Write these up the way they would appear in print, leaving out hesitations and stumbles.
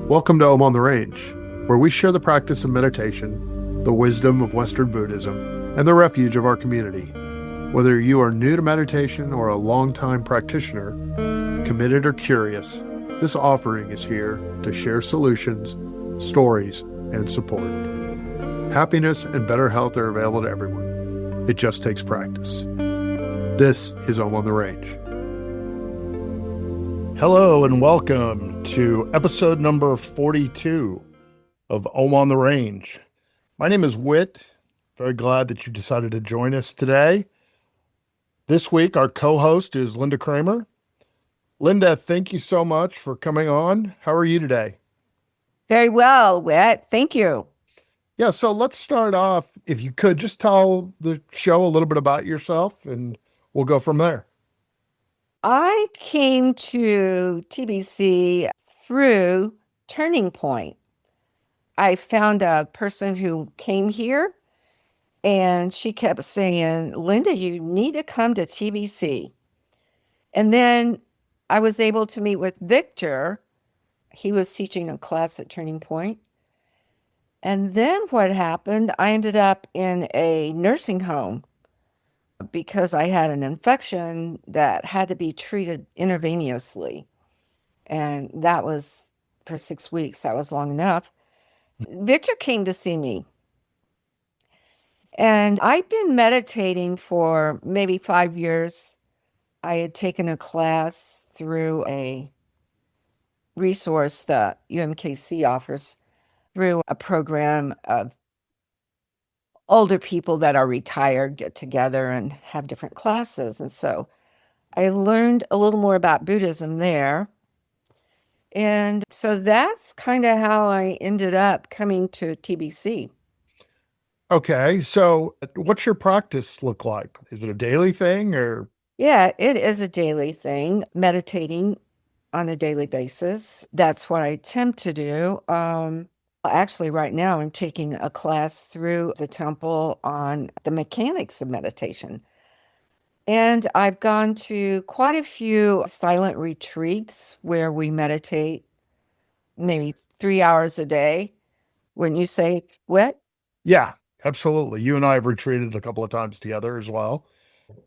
Welcome to Om on the Range, where we share the practice of meditation, the wisdom of Western Buddhism, and the refuge of our community. Whether you are new to meditation or a longtime practitioner, committed or curious, this offering is here to share solutions, stories, and support. Happiness and better health are available to everyone. It just takes practice. This is Om on the Range. Hello and welcome to episode number 42 of Om on the Range. My name is Whit. Very glad that you decided to join us today. This week, our co-host is Linda Kramer. Linda, thank you so much for coming on. How are you today? Very well, Whit. Thank you. Yeah, so let's start off. If you could, just tell the show a little bit about yourself and we'll go from there. I came to TBC through Turning Point. I found a person who came here and she kept saying, Linda, you need to come to TBC. And then I was able to meet with Victor. He was teaching a class at Turning Point. And then what happened, I ended up in a nursing home because I had an infection that had to be treated intravenously. And that was for 6 weeks. That was long enough. Victor came to see me. And I'd been meditating for maybe 5 years. I had taken a class through a resource that UMKC offers through a program of older people that are retired get together and have different classes. And so I learned a little more about Buddhism there. And so that's kind of how I ended up coming to TBC. Okay, so what's your practice look like? Is it a daily thing or? Yeah, it is a daily thing, meditating on a daily basis. That's what I attempt to do. Actually, right now, I'm taking a class through the temple on the mechanics of meditation. And I've gone to quite a few silent retreats where we meditate maybe 3 hours a day. Wouldn't you say, Whit? Yeah, absolutely. You and I have retreated a couple of times together as well.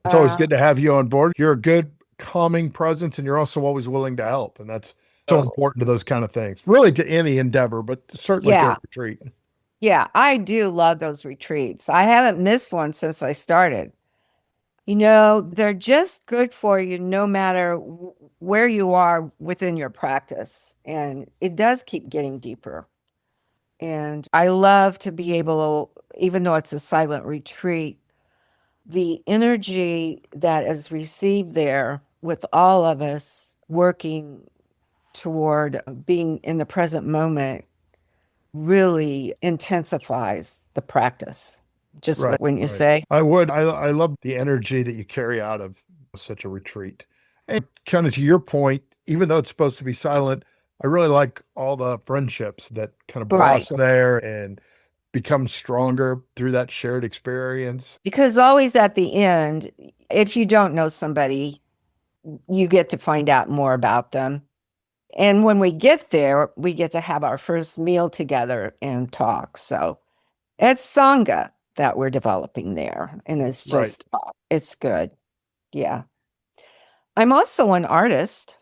It's always Uh, good to have you on board. You're a good, calming presence, and you're also always willing to help. And that's so important to those kind of things, really to any endeavor, but certainly to a yeah, retreat. yeah, I do love those retreats. I haven't missed one since I started. You know, they're just good for you no matter where you are within your practice. And it does keep getting deeper. And I love to be able, even though it's a silent retreat, the energy that is received there with all of us working toward being in the present moment really intensifies the practice. Just Right, when you right. say, I would. I love the energy that you carry out of such a retreat. And kind of to your point, even though it's supposed to be silent, I really like all the friendships that kind of right. blossom there and become stronger through that shared experience. Because always at the end, if you don't know somebody, you get to find out more about them. And when we get there, we get to have our first meal together and talk. So it's Sangha that we're developing there. And it's Right. just, it's good. Yeah. I'm also an artist.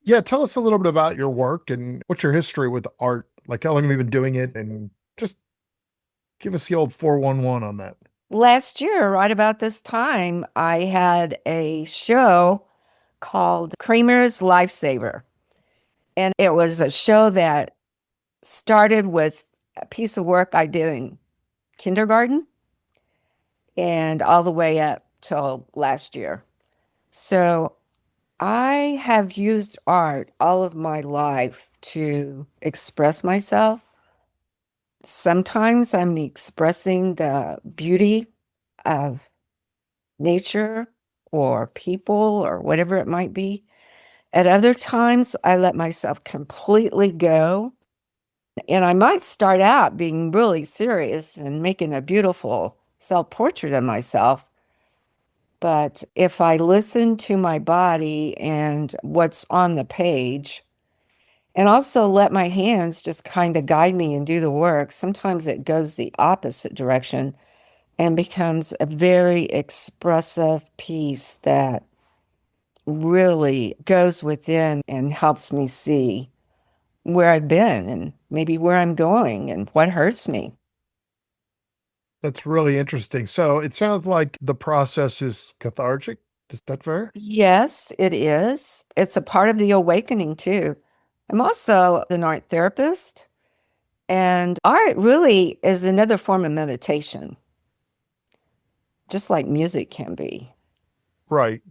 Yeah, tell us a little bit about your work and what's your history with art? Like how long have you been doing it? And just give us the old 411 on that. Last year, right about this time, I had a show called Kramer's Lifesaver. And it was a show that started with a piece of work I did in kindergarten and all the way up till last year. So I have used art all of my life to express myself. Sometimes I'm expressing the beauty of nature or people or whatever it might be. At other times, I let myself completely go. And I might start out being really serious and making a beautiful self-portrait of myself. But if I listen to my body and what's on the page, and also let my hands just kind of guide me and do the work. Sometimes it goes the opposite direction and becomes a very expressive piece that really goes within and helps me see where I've been and maybe where I'm going and what hurts me. That's really interesting. So it sounds like the process is cathartic. Is that fair? Yes, it is. It's a part of the awakening too. I'm also an art therapist, and art really is another form of meditation, just like music can be. Right.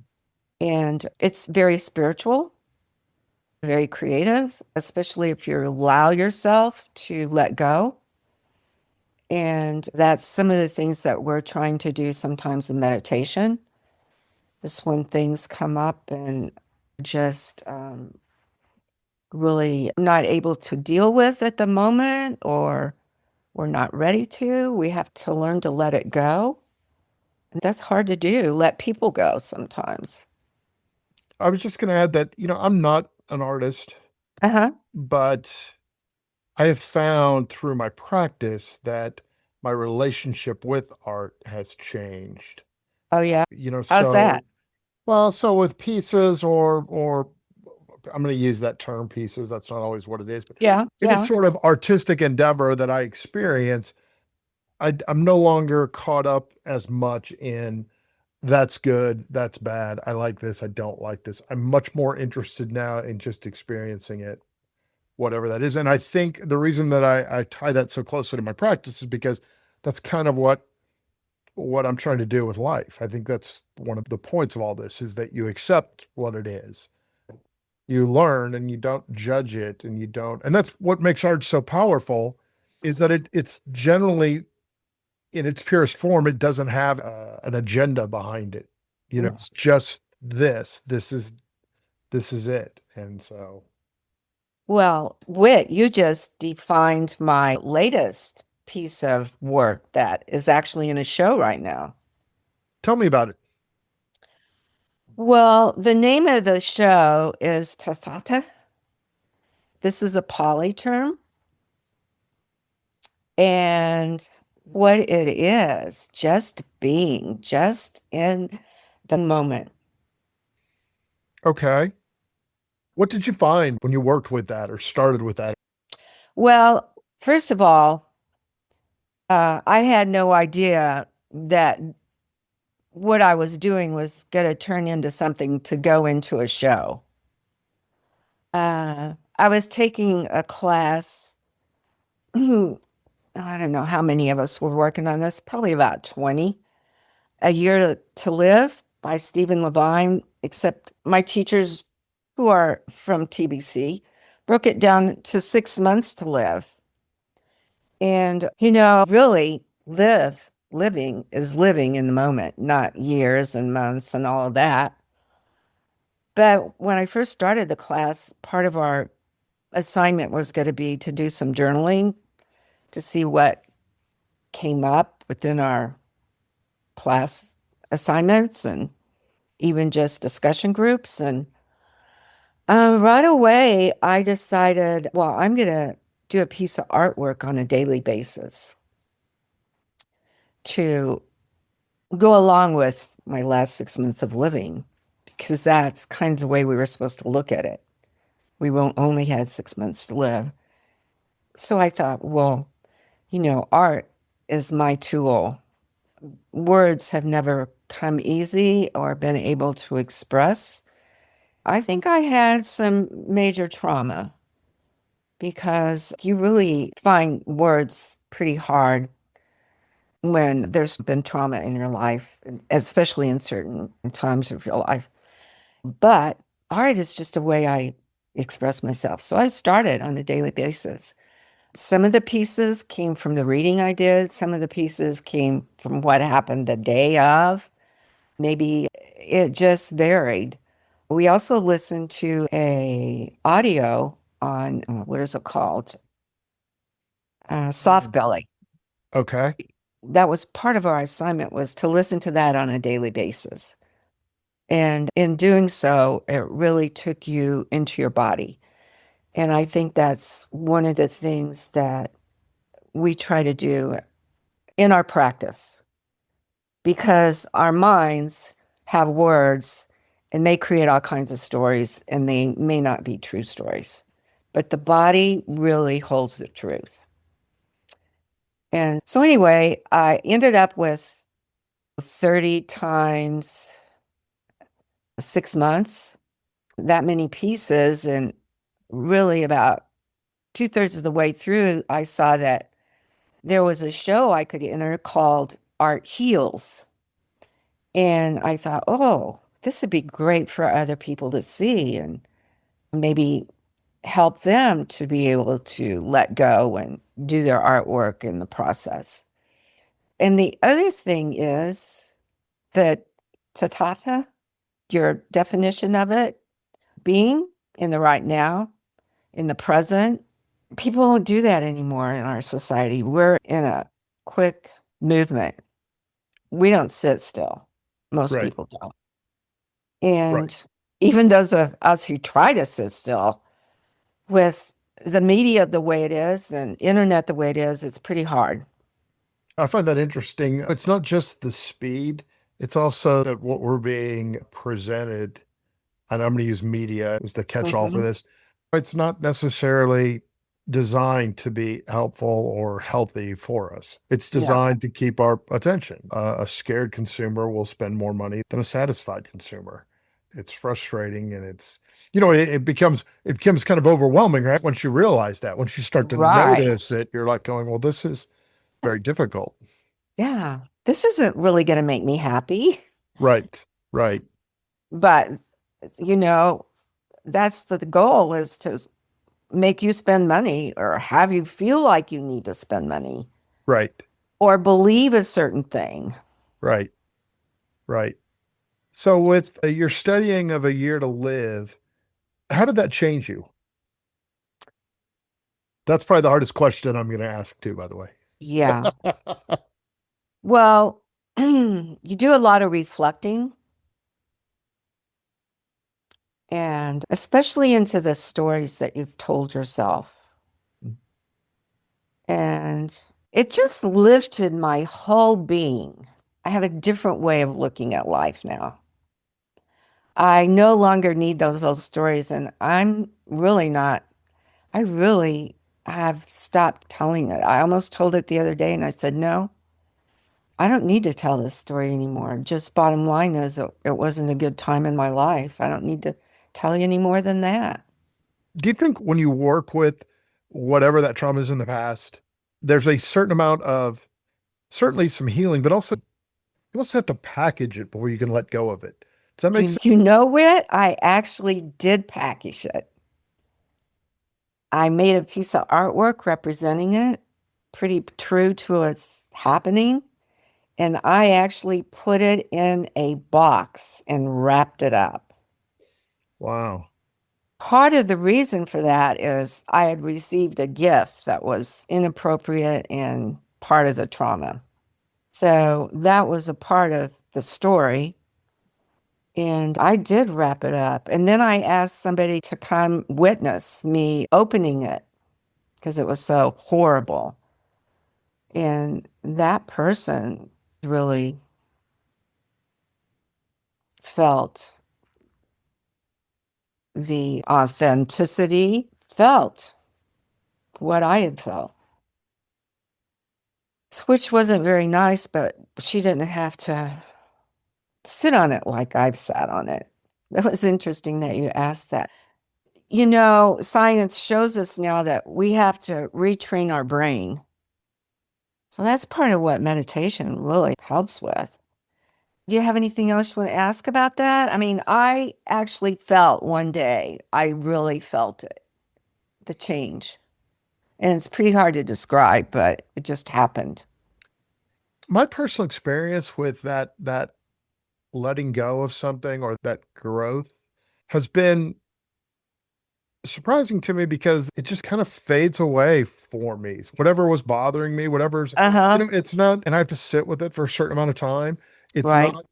And it's very spiritual, very creative, especially if you allow yourself to let go. And that's some of the things that we're trying to do sometimes in meditation, is when things come up and just really not able to deal with at the moment, or we're not ready to. We have to learn to let it go. And that's hard to do, let people go sometimes. I was just going to add that, I'm not an artist, Uh-huh. but I have found through my practice that my relationship with art has changed. Oh, yeah. How's So, that? well, so with pieces or I'm going to use that term pieces. That's not always what it is, but Yeah, any yeah. sort of artistic endeavor that I experience, I'm no longer caught up as much in that's good, that's bad. I like this, I don't like this. I'm much more interested now in just experiencing it, whatever that is. And I think the reason that I tie that so closely to my practice is because that's kind of what I'm trying to do with life. I think that's one of the points of all this is that you accept what it is. You learn and you don't judge it and you don't. And that's what makes art so powerful is that it's generally in its purest form, it doesn't have an agenda behind it. It's just this. This is it. And so, Well, Whit, you just defined my latest piece of work that is actually in a show right now. tell me about it. Well, the name of the show is Tathāta. This is a Pali term. And what it is, just being, just in the moment. Okay. What did you find when you worked with that or started with that? Well, first of all, I had no idea that what I was doing was going to turn into something to go into a show. I was taking a class. I don't know how many of us were working on this, probably about 20. A Year to Live by Stephen Levine, except my teachers who are from TBC broke it down to 6 months to live. And, really living is living in the moment, not years and months and all of that. But when I first started the class, part of our assignment was going to be to do some journaling to see what came up within our class assignments and even just discussion groups. And right away, I decided, well, I'm going to do a piece of artwork on a daily basis to go along with my last 6 months of living, because that's kind of the way we were supposed to look at it. We won't only had 6 months to live. So I thought, well, art is my tool. Words have never come easy or been able to express. I think I had some major trauma because you really find words pretty hard when there's been trauma in your life, especially in certain times of your life. But art is just a way I express myself. So I started on a daily basis. Some of the pieces came from the reading I did. Some of the pieces came from what happened the day of. Maybe it just varied. We also listened to a audio on what is it called? Soft Belly. Okay. That was part of our assignment, was to listen to that on a daily basis. And in doing so, it really took you into your body. And I think that's one of the things that we try to do in our practice, because our minds have words and they create all kinds of stories, and they may not be true stories, but the body really holds the truth. And so anyway, I ended up with 30 times 6 months, that many pieces. And really about 2/3 of the way through, I saw that there was a show I could enter called Art Heals. And I thought, oh, this would be great for other people to see and maybe help them to be able to let go and do their artwork in the process. And the other thing is that Tathāta, your definition of it, being in the right now, in the present, people don't do that anymore in our society. We're in a quick movement. We don't sit still. Most Right. people don't. Right. And even those of us who try to sit still, with the media the way it is and internet the way it is, it's pretty hard. I find that interesting. It's not just the speed, it's also that what we're being presented, and I'm going to use media as the catch-all for Mhm. this. It's not necessarily designed to be helpful or healthy for us. It's Yeah, designed to keep our attention. A scared consumer will spend more money than a satisfied consumer. It's frustrating, and it becomes kind of overwhelming, right? Once you realize that, once you start to right. notice it, you're like going, well, this is very difficult. Yeah, this isn't really going to make me happy. Right. Right. But, you know, that's the goal, is to make you spend money or have you feel like you need to spend money Right. or believe a certain thing. Right. Right. So with your studying of A Year to Live, how did that change you? That's probably the hardest question I'm going to ask too, by the way. Yeah. Well, you do a lot of reflecting, and especially into the stories that you've told yourself. And it just lifted my whole being. I have a different way of looking at life now. I no longer need those stories, and I'm really not, I really have stopped telling it. I almost told it the other day, and I said, no, I don't need to tell this story anymore. Just bottom line is, it wasn't a good time in my life. I don't need to tell you any more than that. Do you think when you work with whatever that trauma is in the past, there's a certain amount of certainly some healing, but also you also have to package it before you can let go of it. Does that make sense? You know what? I actually did package it. I made a piece of artwork representing it, pretty true to what's happening. And I actually put it in a box and wrapped it up. Wow. Part of the reason for that is I had received a gift that was inappropriate and part of the trauma. So that was a part of the story. And I did wrap it up. And then I asked somebody to come witness me opening it because it was so horrible. And that person really felt the authenticity, felt what I had felt, which wasn't very nice, but she didn't have to sit on it like I've sat on it. That was interesting that you asked that. You know, science shows us now that we have to retrain our brain. So that's part of what meditation really helps with. Do you have anything else you want to ask about that? I mean, I actually felt one day, I really felt it, the change. And it's pretty hard to describe, but it just happened. My personal experience with that letting go of something or that growth has been surprising to me because it just kind of fades away for me. Whatever was bothering me, whatever's, Uh-huh. it's not, and I have to sit with it for a certain amount of time. It's Right. not,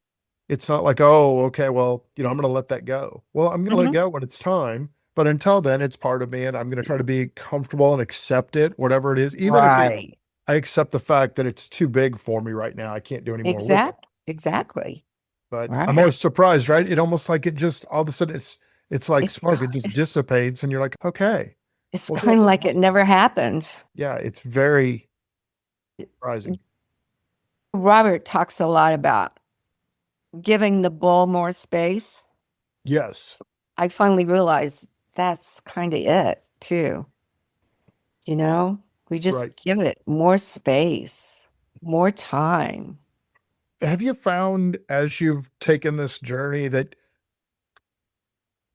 it's not like, oh, okay, well, I'm going to let that go. Well, I'm going to let it Hmm. go when it's time, But until then, it's part of me, and I'm going to try to be comfortable and accept it, whatever it is, even if Right. I accept the fact that it's too big for me right now. I can't do any more with it. Exactly. But I'm Right. always surprised, right? It almost like it just all of a sudden it's like It's smoke. It just dissipates, and you're like, okay, it's well, good. kind of like it never happened. Yeah, it's very surprising. Robert talks a lot about giving the bull more space. Yes, I finally realized that's kind of it too. You know, we right. just give it more space, more time. Have you found as you've taken this journey that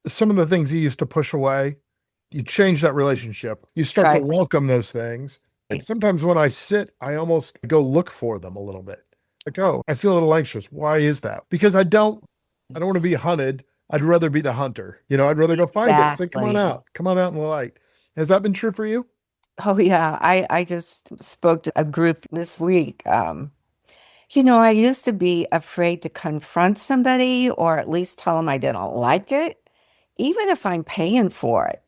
some of the things you used to push away, you change that relationship. You start to Right. welcome those things. And sometimes when I sit, I almost go look for them a little bit. Like, oh, I feel a little anxious. Why is that? Because I don't want to be hunted. I'd rather be the hunter. I'd rather go find it. Say, Exactly. come on out in the light. Has that been true for you? Oh yeah, I just spoke to a group this week. I used to be afraid to confront somebody or at least tell them I didn't like it, even if I'm paying for it.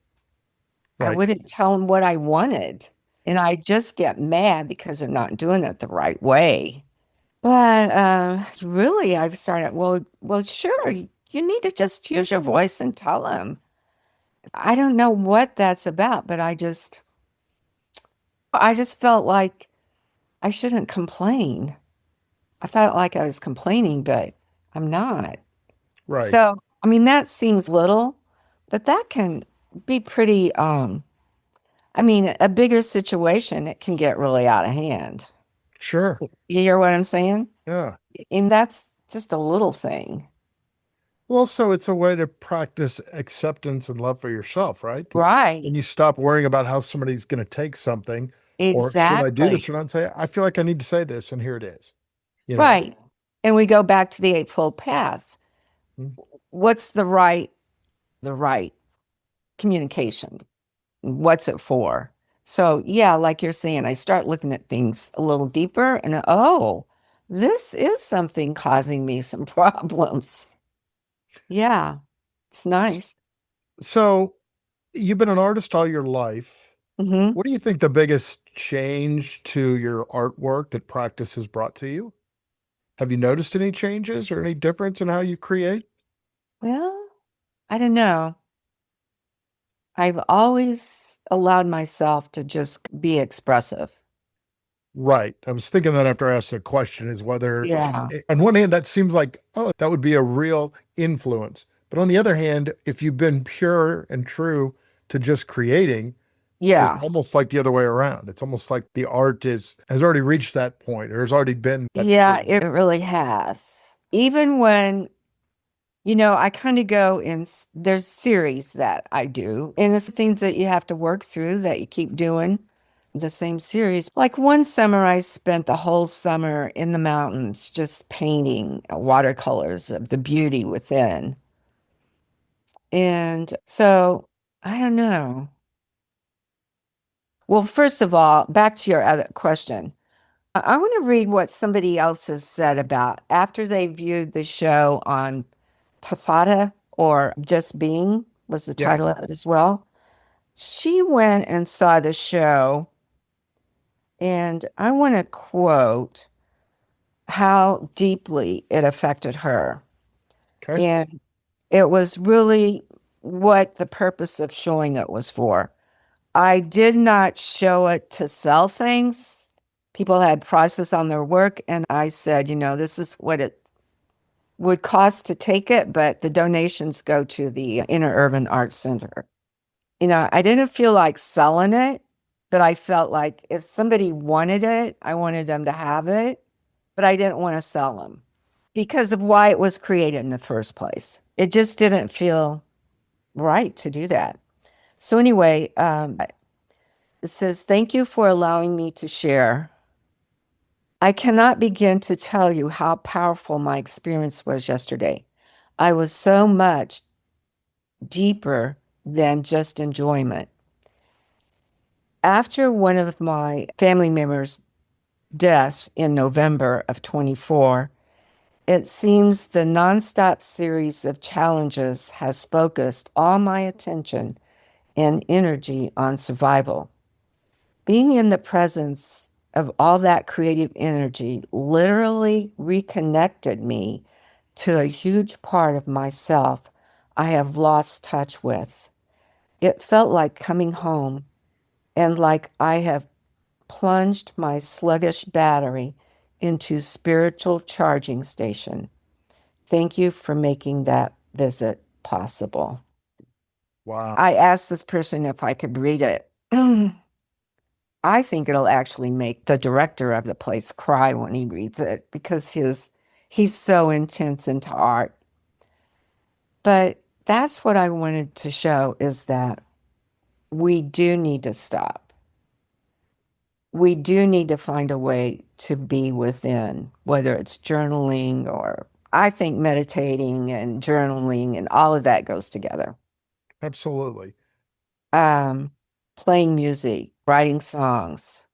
I Right. wouldn't tell them what I wanted. And I just get mad because they're not doing it the right way. But really, I've started, well, sure, you need to just use your voice and tell them. I don't know what that's about, but I just felt like I shouldn't complain. I felt like I was complaining, but I'm not. Right. So, I mean, that seems little, but that can be pretty, I mean, a bigger situation, it can get really out of hand. Sure. You hear what I'm saying? Yeah. And that's just a little thing. Well, so it's a way to practice acceptance and love for yourself, right? And Right. you stop worrying about how somebody's going to take something, or should I do Exactly. this or not? And say, I feel like I need to say this, and here it is. You know, Right. And we go back to the Eightfold Path. Mm. What's the right communication? What's it for? So, yeah, like you're saying, I start looking at things a little deeper and oh, this is something causing me some problems. Yeah, it's S- nice. So you've been an artist all your life. Hmm. What do you think the biggest change to your artwork that practice has brought to you? Have you noticed any changes or any difference in how you create? Well, I don't know. I've always allowed myself to just be expressive. Right. I was thinking that after I asked the question is whether, Yeah. on one hand, that seems like, oh, that would be a real influence. But on the other hand, if you've been pure and true to just creating, it's Yeah. almost like the other way around. It's almost like the art has already reached that point or has already been that Yeah, true. it really has. Even when I kind of go in, there's series that I do, and it's things that you have to work through that you keep doing the same series. Like one summer, I spent the whole summer in the mountains just painting watercolors of the beauty within. And so I don't know. Well, first of all, back to your other question. I want to read what somebody else has said about after they viewed the show on Tathāta or Just Being was the Yeah. title of it as well. She went and saw the show, and I want to quote how deeply it affected her. Okay. And it was really what the purpose of showing it was for. I did not show it to sell things. People had prices on their work, and I said, this is what it would cost to take it, but the donations go to the Inner Urban Arts Center. I didn't feel like selling it, but I felt like if somebody wanted it, I wanted them to have it, but I didn't want to sell them because of why it was created in the first place. It just didn't feel right to do that. So anyway, it says, "Thank you for allowing me to share. I cannot begin to tell you how powerful my experience was yesterday. I was so much deeper than just enjoyment. After one of my family members' deaths in November of 24, it seems the nonstop series of challenges has focused all my attention and energy on survival. Being in the presence of all that creative energy literally reconnected me to a huge part of myself I have lost touch with. It felt like coming home and like I have plunged my sluggish battery into spiritual charging station. Thank you for making that visit possible. Wow. I asked this person if I could read it. I think it'll actually make the director of the place cry when he reads it because he's so intense into art. But that's what I wanted to show is that we do need to stop. We do need to find a way to be within, whether it's journaling or I think meditating and journaling and all of that goes together. Absolutely. Playing music, writing songs,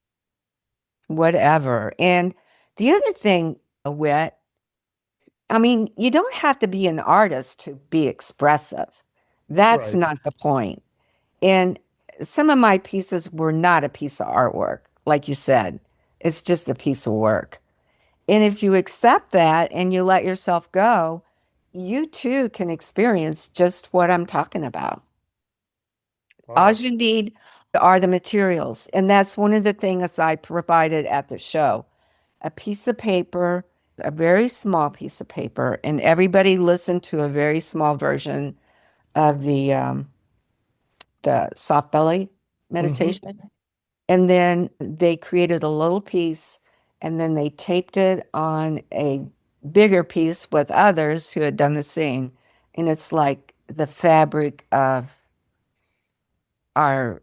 whatever. And the other thing, Whit, I mean, you don't have to be an artist to be expressive. That's Right. not the point. And some of my pieces were not a piece of artwork, like you said. It's just a piece of work. And if you accept that and you let yourself go, you too can experience just what I'm talking about. All Wow. you need are the materials. And that's one of the things I provided at the show. A piece of paper, a very small piece of paper, and everybody listened to a very small version of the soft belly Hmm. meditation. And then they created a little piece and then they taped it on a bigger piece with others who had done the same. And it's like the fabric of our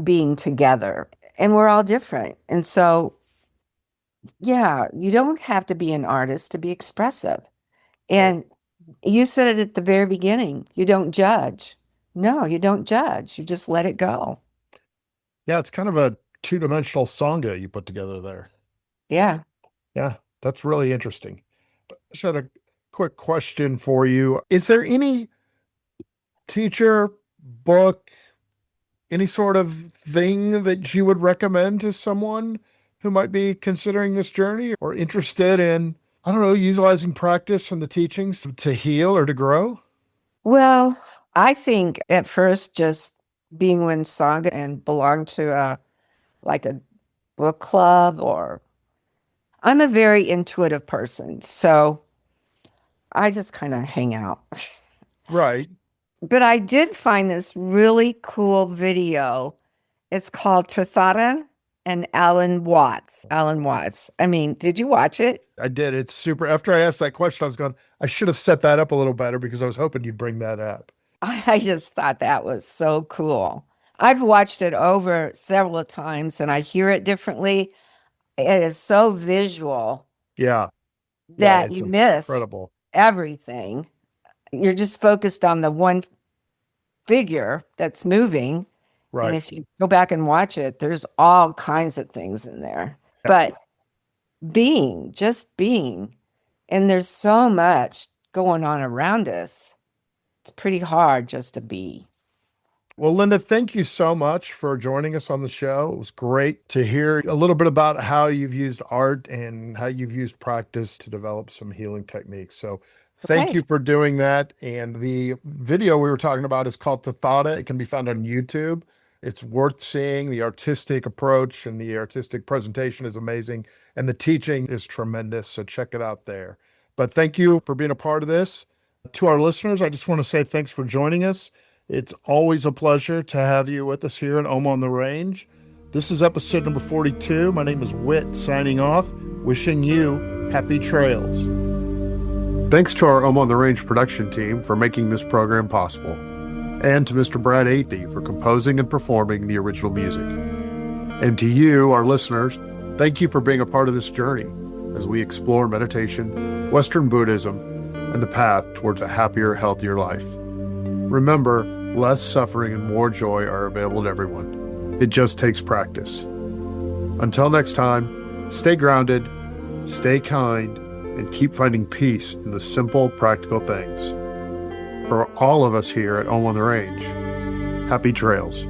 being together. And we're all different. And so, yeah, you don't have to be an artist to be expressive. Right. And you said it at the very beginning. You don't judge. No, you don't judge. You just let it go. Yeah, it's kind of a two-dimensional sangha you put together there. Yeah. Yeah, that's really interesting. Just had a quick question for you. Is there any teacher, book, any sort of thing that you would recommend to someone who might be considering this journey or interested in, I don't know, utilizing practice and the teachings to heal or to grow? Well, I think at first just being with Sangha and belong to like a book club or I'm a very intuitive person, so I just kind of hang out. Right. But I did find this really cool video. It's called Tathāta and Alan Watts. Alan Watts. I mean, did you watch it? I did. It's super. After I asked that question, I was going, I should have set that up a little better because I was hoping you'd bring that up. I just thought that was so cool. I've watched it over several times and I hear it differently. It is so visual Yeah. Yeah. that It's you miss incredible. everything. You're just focused on the one figure that's moving. And Right. if you go back and watch it, there's all kinds of things in there. But being, just being, and there's so much going on around us. It's pretty hard just to be. Well, Linda, thank you so much for joining us on the show. It was great to hear a little bit about how you've used art and how you've used practice to develop some healing techniques. So, thank Okay. you for doing that. And the video we were talking about is called Tathāta. It can be found on YouTube. It's worth seeing. The artistic approach and the artistic presentation is amazing, and the teaching is tremendous. So, check it out there. But thank you for being a part of this. To our listeners, I just want to say thanks for joining us. It's always a pleasure to have you with us here at on the Range. This is episode number 42. My name is Whit, signing off, wishing you happy trails. Thanks to our on the Range production team for making this program possible, and to Mr. Brad Athey for composing and performing the original music. And to you, our listeners, thank you for being a part of this journey as we explore meditation, Western Buddhism, and the path towards a happier, healthier life. Remember, less suffering and more joy are available to everyone. It just takes practice. Until next time, stay grounded, stay kind, and keep finding peace in the simple, practical things. For all of us here at On the Range, Happy trails.